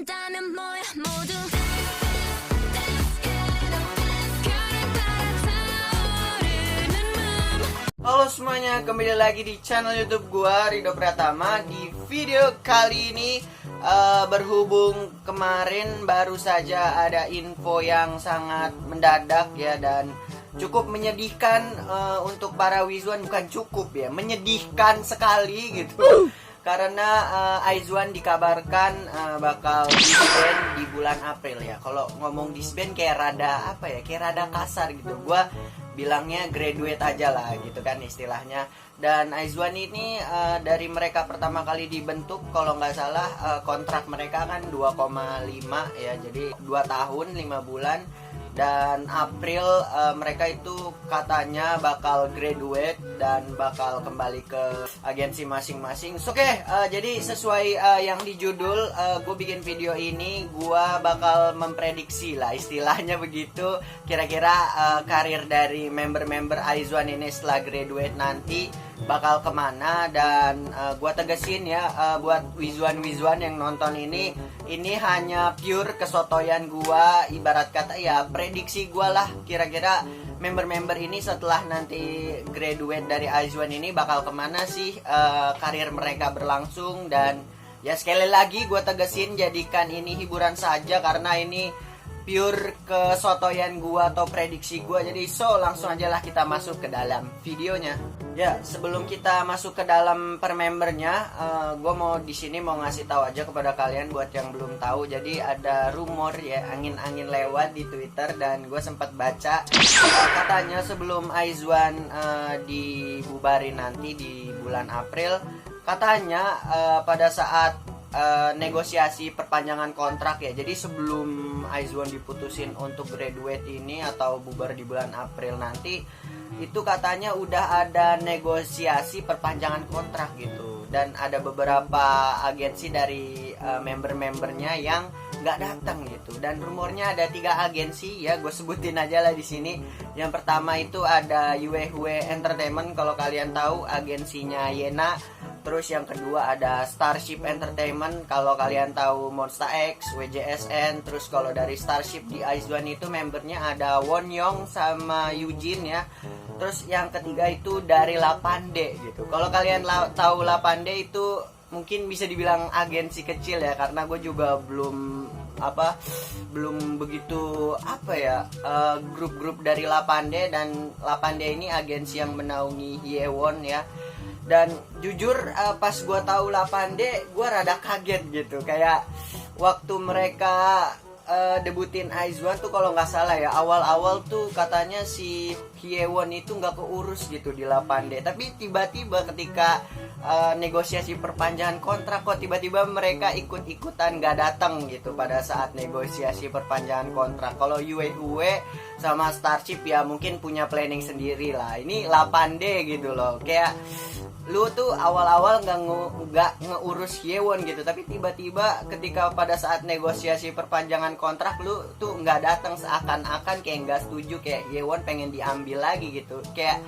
한다면 뭐야 모두 Halo semuanya, kembali lagi di channel YouTube gua, Rido Pratama. Di video kali ini berhubung kemarin baru saja ada info yang sangat mendadak ya, dan cukup menyedihkan untuk para Wizwan. Bukan cukup ya, menyedihkan sekali gitu. Karena Aizwan dikabarkan bakal disband di bulan April ya. Kalau ngomong disband kayak rada apa ya, kayak rada kasar gitu. Gua bilangnya graduate aja lah gitu kan istilahnya. Dan Aizwan ini dari mereka pertama kali dibentuk, kalau nggak salah kontrak mereka kan 2,5 ya, jadi 2 tahun 5 bulan. Dan April mereka itu katanya bakal graduate dan bakal kembali ke agensi masing-masing. Oke, jadi sesuai yang di judul, gue bikin video ini, gue bakal memprediksi lah istilahnya begitu. Kira-kira karir dari member-member Aizwan ini setelah graduate nanti bakal kemana. Dan gue tegesin ya, buat Wizwan yang nonton ini hanya pure kesotoyan gue, ibarat kata ya prediksi gue lah. Kira-kira member-member ini setelah nanti graduate dari Aizwan ini bakal kemana sih karir mereka berlangsung. Dan ya sekali lagi gue tegesin, jadikan ini hiburan saja karena ini pure kesotoyan gue atau prediksi gue. Jadi langsung aja lah kita masuk ke dalam videonya. Ya, sebelum kita masuk ke dalam per membernya, gue mau di sini mau ngasih tahu aja kepada kalian buat yang belum tahu. Jadi ada rumor ya, angin-angin lewat di Twitter dan gue sempat baca katanya sebelum Aizwan dibubarin nanti di bulan April, katanya pada saat negosiasi perpanjangan kontrak ya. Jadi sebelum Aizwan diputusin untuk graduate ini atau bubar di bulan April nanti, itu katanya udah ada negosiasi perpanjangan kontrak gitu. Dan ada beberapa agensi dari member-membernya yang nggak datang gitu. Dan rumornya ada 3 agensi ya, gue sebutin aja lah di sini. Yang pertama itu ada Yue Entertainment, kalau kalian tahu agensinya Yena. Terus yang kedua ada Starship Entertainment, kalau kalian tahu Monsta X, WJSN. Terus kalau dari Starship di Aizwan itu membernya ada Wonyong sama Eugene ya. Terus yang ketiga itu dari Lapande gitu. Kalau kalian tahu Lapande itu mungkin bisa dibilang agensi kecil ya, karena gue juga belum begitu grup-grup dari Lapande. Dan Lapande ini agensi yang menaungi Hyewon ya. Dan jujur pas gue tahu Lapande, gue rada kaget gitu. Kayak waktu mereka debutin Aizwan tuh, kalau nggak salah ya, awal-awal tuh katanya si Hyewon itu nggak keurus gitu di Lapande. Tapi tiba-tiba ketika negosiasi perpanjangan kontrak, kok tiba-tiba mereka ikut-ikutan nggak datang gitu pada saat negosiasi perpanjangan kontrak. Kalau Yue sama Starship ya mungkin punya planning sendiri lah. Ini Lapande gitu loh, kayak lu tuh awal-awal nggak ngeurus Hyewon gitu, tapi tiba-tiba ketika pada saat negosiasi perpanjangan kontrak lu tuh nggak datang, seakan-akan kayak nggak setuju, kayak Hyewon pengen diambil lagi gitu. Kayak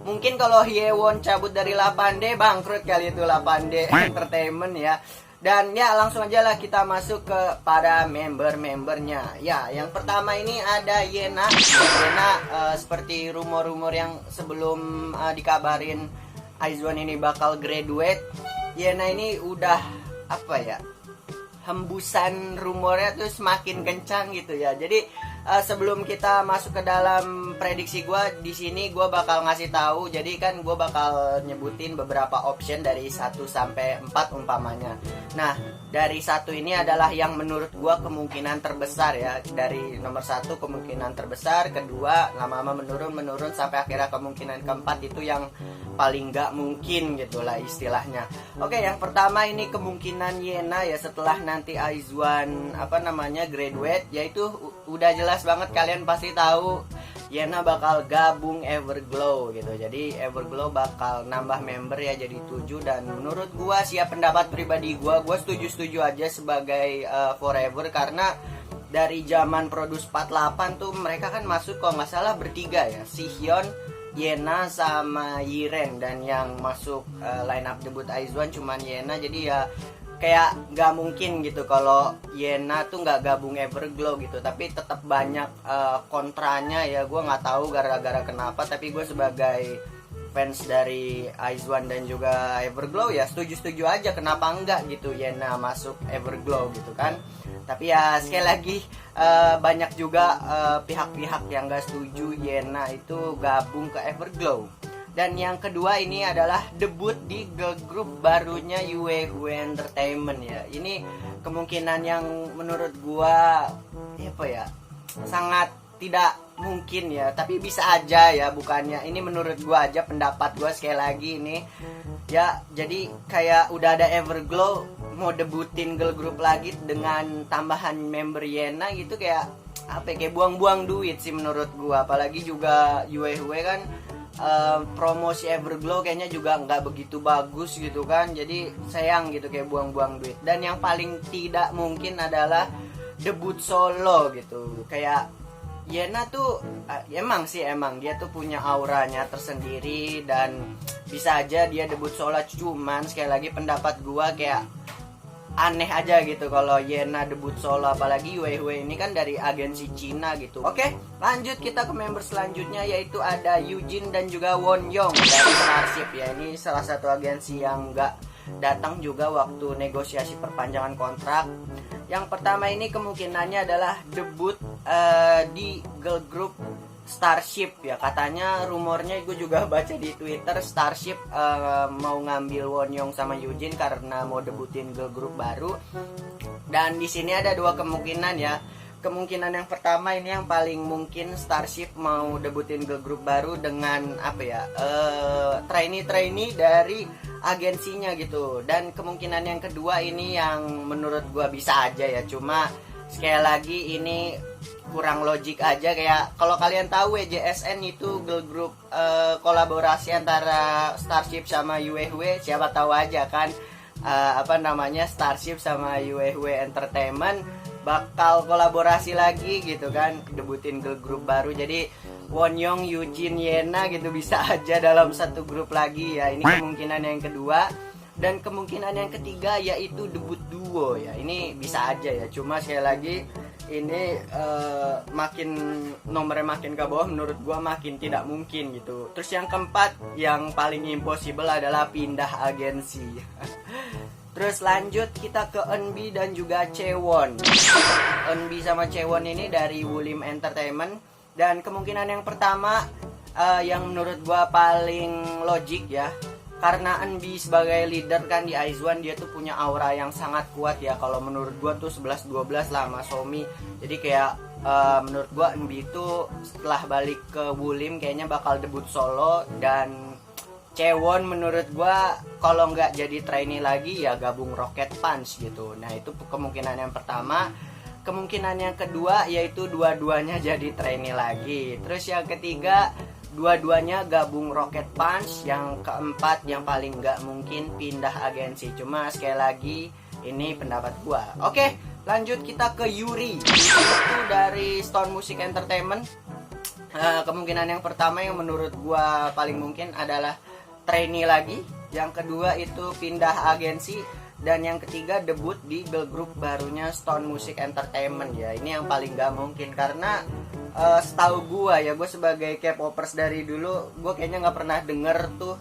mungkin kalau Hyewon cabut dari Lapande, bangkrut kali itu Lapande Entertainment ya. Dan ya langsung aja lah kita masuk ke para member-membernya. Ya, yang pertama ini ada Yena. Seperti rumor-rumor yang sebelum dikabarin Aizwan ini bakal graduate, Yena ini udah hembusan rumornya tuh semakin kencang gitu ya. Jadi sebelum kita masuk ke dalam prediksi gue, di sini gue bakal ngasih tahu. Jadi kan gue bakal nyebutin beberapa option dari 1 sampai 4 umpamanya. Nah, dari 1 ini adalah yang menurut gue kemungkinan terbesar ya. Dari nomor 1 kemungkinan terbesar, kedua lama-lama menurun sampai akhirnya kemungkinan keempat itu yang paling nggak mungkin gitulah istilahnya. Oke, yang pertama ini kemungkinan Yena ya setelah nanti Aizwan graduate, yaitu udah jelas banget, kalian pasti tahu Yena bakal gabung Everglow gitu. Jadi Everglow bakal nambah member ya jadi 7. Dan menurut gua sih ya, pendapat pribadi gua setuju aja sebagai Forever, karena dari zaman Produce 48 tuh mereka kan masuk kalau nggak salah bertiga ya, si Hyun, Yena sama Yiren. Dan yang masuk line up debut Aizwan cuman Yena. Jadi ya kayak nggak mungkin gitu kalau Yena tuh nggak gabung Everglow gitu, tapi tetap banyak kontranya ya. Gue nggak tahu gara-gara kenapa, tapi gue sebagai fans dari IZ*ONE dan juga Everglow ya setuju-setuju aja, kenapa enggak gitu Yena masuk Everglow gitu kan. Tapi ya sekali lagi banyak juga pihak-pihak yang gak setuju Yena itu gabung ke Everglow. Dan yang kedua ini adalah debut di girl group barunya Yue Entertainment ya. Ini kemungkinan yang menurut gua apa ya, sangat tidak mungkin ya, tapi bisa aja ya, bukannya ini menurut gua aja, pendapat gua sekali lagi ini ya. Jadi kayak udah ada Everglow mau debutin girl group lagi dengan tambahan member Yena gitu, kayak apa ya, kayak buang-buang duit sih menurut gua. Apalagi juga Yue kan promosi Everglow kayaknya juga nggak begitu bagus gitu kan, jadi sayang gitu, kayak buang-buang duit. Dan yang paling tidak mungkin adalah debut solo gitu. Kayak Yena tuh emang dia tuh punya auranya tersendiri dan bisa aja dia debut solo, cuman sekali lagi pendapat gua kayak aneh aja gitu kalau Yena debut solo, apalagi Yue ini kan dari agensi Cina gitu. Oke, lanjut kita ke member selanjutnya, yaitu ada Eugene dan juga Wonyoung dari Starship ya. Ini salah satu agensi yang nggak datang juga waktu negosiasi perpanjangan kontrak. Yang pertama ini kemungkinannya adalah debut di girl group Starship ya. Katanya rumornya gue juga baca di Twitter, Starship mau ngambil Wonyoung sama Eugene karena mau debutin girl group baru. Dan di sini ada dua kemungkinan ya. Kemungkinan yang pertama ini yang paling mungkin, Starship mau debutin girl group baru dengan apa ya, trainee dari agensinya gitu. Dan kemungkinan yang kedua ini yang menurut gue bisa aja ya, cuma sekali lagi ini kurang logik aja. Kayak kalau kalian tahu WJSN itu girl group kolaborasi antara Starship sama Yue, siapa tahu aja kan Starship sama Yue Entertainment bakal kolaborasi lagi gitu kan, debutin girl group baru. Jadi Wonyoung, Eugene, Yena gitu bisa aja dalam satu grup lagi ya. Ini kemungkinan yang kedua. Dan kemungkinan yang ketiga yaitu debut duo ya. Ini bisa aja ya, cuma sekali lagi ini makin nomornya makin ke bawah, menurut gua makin tidak mungkin gitu. Terus yang keempat yang paling impossible adalah pindah agensi. Terus lanjut kita ke Eunbi dan juga Chaewon. Eunbi sama Chaewon ini dari Woollim Entertainment. Dan kemungkinan yang pertama yang menurut gua paling logik ya, karena Eunbi sebagai leader kan di IZ*ONE, dia tuh punya aura yang sangat kuat ya. Kalau menurut gua tuh 11-12 lah sama Somi. Jadi kayak menurut gua Eunbi itu setelah balik ke Woollim kayaknya bakal debut solo. Dan Chaewon menurut gua kalau nggak jadi trainee lagi ya gabung Rocket Punch gitu. Nah itu kemungkinan yang pertama. Kemungkinan yang kedua yaitu dua-duanya jadi trainee lagi. Terus yang ketiga dua-duanya gabung Rocket Punch. Yang keempat yang paling nggak mungkin pindah agensi. Cuma sekali lagi ini pendapat gua. Oke, lanjut kita ke Yuri. Itu dari Stone Music Entertainment. Kemungkinan yang pertama yang menurut gua paling mungkin adalah trainee lagi. Yang kedua itu pindah agensi. Dan yang ketiga debut di girl group barunya Stone Music Entertainment ya. Ini yang paling gak mungkin karena setahu gue ya, gue sebagai K-popers dari dulu, gue kayaknya nggak pernah denger tuh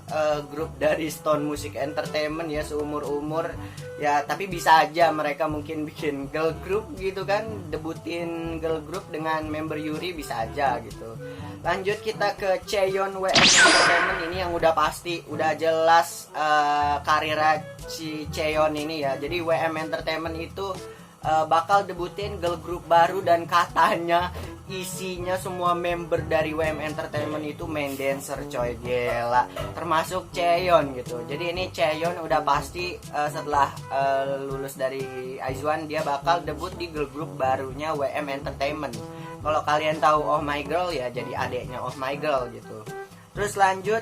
grup dari Stone Music Entertainment ya seumur-umur ya. Tapi bisa aja mereka mungkin bikin girl group gitu kan, debutin girl group dengan member Yuri, bisa aja gitu. Lanjut kita ke Chaeyeon WM Entertainment. Ini yang udah pasti, udah jelas karir si Chaeyeon ini ya. Jadi WM Entertainment itu bakal debutin girl group baru dan katanya isinya semua member dari WM Entertainment itu main dancer coy, gila, termasuk Chaeyeon gitu. Jadi ini Chaeyeon udah pasti setelah lulus dari IZ*ONE dia bakal debut di girl group barunya WM Entertainment. Kalau kalian tahu Oh My Girl ya, jadi adeknya Oh My Girl gitu. Terus lanjut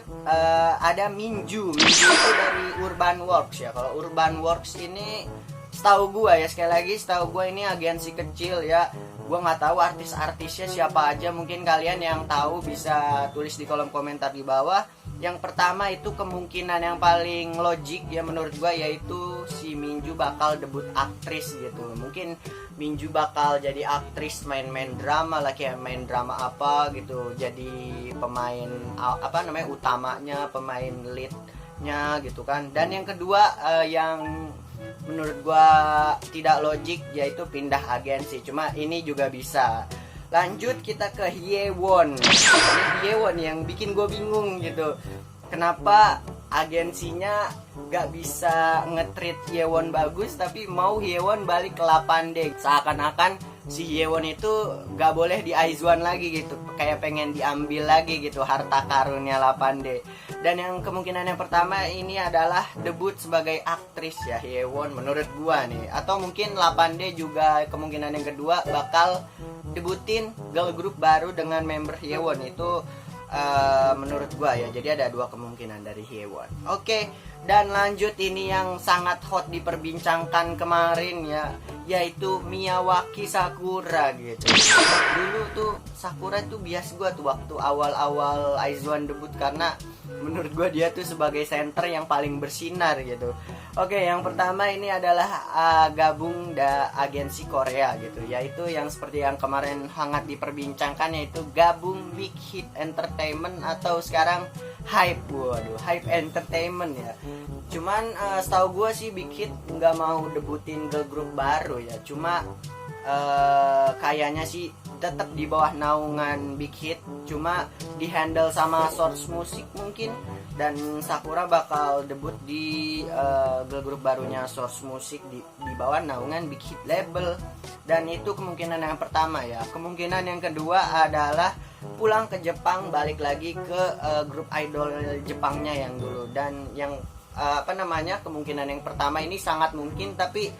ada Minju itu dari Urban Works ya. Kalau Urban Works ini setahu gua ya, sekali lagi setahu gua ini agensi kecil ya. Gua nggak tahu artis-artisnya siapa aja, mungkin kalian yang tahu bisa tulis di kolom komentar di bawah. Yang pertama itu kemungkinan yang paling logik ya menurut gua, yaitu si Minju bakal debut aktris gitu. Mungkin Minju bakal jadi aktris, main-main drama lah, kayak main drama apa gitu, jadi pemain apa namanya utamanya, pemain leadnya gitu kan. Dan yang kedua yang menurut gua tidak logik, yaitu pindah agensi. Cuma ini juga bisa. Lanjut kita ke Hyewon. Hyewon yang bikin gue bingung gitu. Kenapa agensinya gak bisa nge-treat Hyewon bagus, tapi mau Hyewon balik ke 8D. Seakan-akan si Hyewon itu gak boleh di Aizwan lagi gitu. Kayak pengen diambil lagi gitu harta karunnya 8D. Dan yang kemungkinan yang pertama ini adalah debut sebagai aktris ya Hyewon menurut gua nih. Atau mungkin 8D juga kemungkinan yang kedua bakal debutin girl group baru dengan member Hyewon. Itu menurut gua ya. Jadi ada dua kemungkinan dari Hyewon. Oke, dan lanjut ini yang sangat hot diperbincangkan kemarin ya, yaitu Miyawaki Sakura gitu. Dulu tuh Sakura tuh bias gua tuh waktu awal-awal Aizwan debut, karena menurut gua dia tuh sebagai center yang paling bersinar gitu. Oke, yang pertama ini adalah gabung agensi Korea gitu, yaitu yang seperti yang kemarin hangat diperbincangkan, yaitu gabung Big Hit Entertainment atau sekarang Hype. Waduh, Hype Entertainment ya. Cuman setahu gue sih Big Hit nggak mau debutin girl group baru ya. Cuma kayaknya sih tetap di bawah naungan Big Hit, cuma dihandle sama Source Music mungkin. Dan Sakura bakal debut di girl group barunya Source Music di bawah naungan Big Hit label. Dan itu kemungkinan yang pertama ya. Kemungkinan yang kedua adalah pulang ke Jepang, balik lagi ke grup idol Jepangnya yang dulu. Dan yang kemungkinan yang pertama ini sangat mungkin, tapi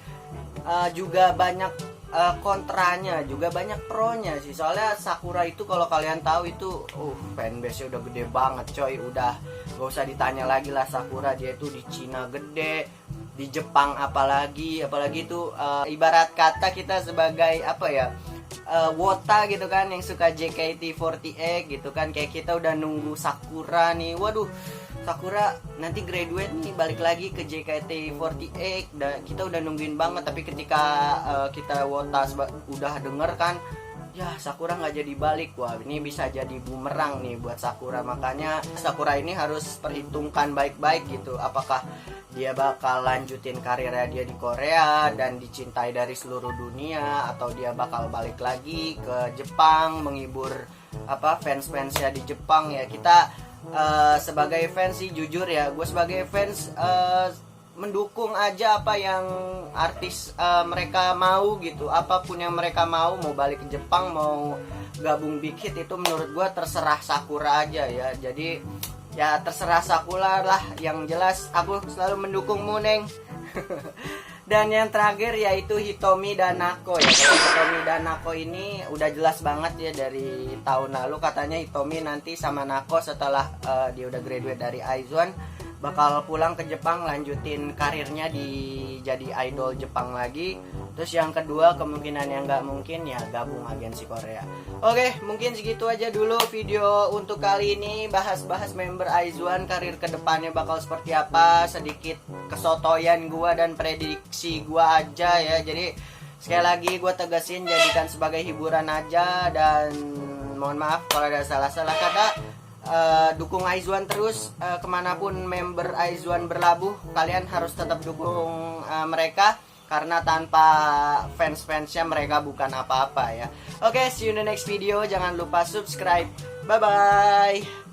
juga banyak kontranya, juga banyak pronya sih. Soalnya Sakura itu kalau kalian tahu itu fanbase-nya udah gede banget coy. Udah gak usah ditanya lagi lah, Sakura dia itu di Cina gede, di Jepang apalagi itu ibarat kata kita sebagai wota gitu kan, yang suka JKT48 gitu kan, kayak kita udah nunggu Sakura nih. Waduh, Sakura nanti graduate nih, balik lagi ke JKT48, kita udah nungguin banget. Tapi ketika kita wota udah denger kan, ya Sakura nggak jadi balik. Wah, ini bisa jadi bumerang nih buat Sakura. Makanya Sakura ini harus perhitungkan baik-baik gitu, apakah dia bakal lanjutin karirnya dia di Korea dan dicintai dari seluruh dunia, atau dia bakal balik lagi ke Jepang menghibur fans-fansnya di Jepang ya. Kita sebagai fans sih jujur ya, gue sebagai fans mendukung aja apa yang artis mereka mau gitu. Apapun yang mereka mau balik ke Jepang, mau gabung Big Hit, itu menurut gue terserah Sakura aja ya. Jadi ya terserah Sakura lah, yang jelas aku selalu mendukungmu Neng. Dan yang terakhir yaitu Hitomi dan Nako ya. Hitomi dan Nako ini udah jelas banget ya dari tahun lalu, katanya Hitomi nanti sama Nako setelah dia udah graduate dari Aizwan bakal pulang ke Jepang, lanjutin karirnya jadi idol Jepang lagi. Terus yang kedua kemungkinan yang nggak mungkin ya gabung agensi Korea. Oke, mungkin segitu aja dulu video untuk kali ini, bahas-bahas member Aizwan, karir kedepannya bakal seperti apa, sedikit kesotoyan gua dan prediksi gua aja ya. Jadi sekali lagi gua tegasin, jadikan sebagai hiburan aja, dan mohon maaf kalau ada salah-salah kata. Dukung Aizwan terus, kemanapun member Aizwan berlabuh, kalian harus tetap dukung mereka, karena tanpa fans-fansnya mereka bukan apa-apa ya. Oke, see you in the next video. Jangan lupa subscribe. Bye bye.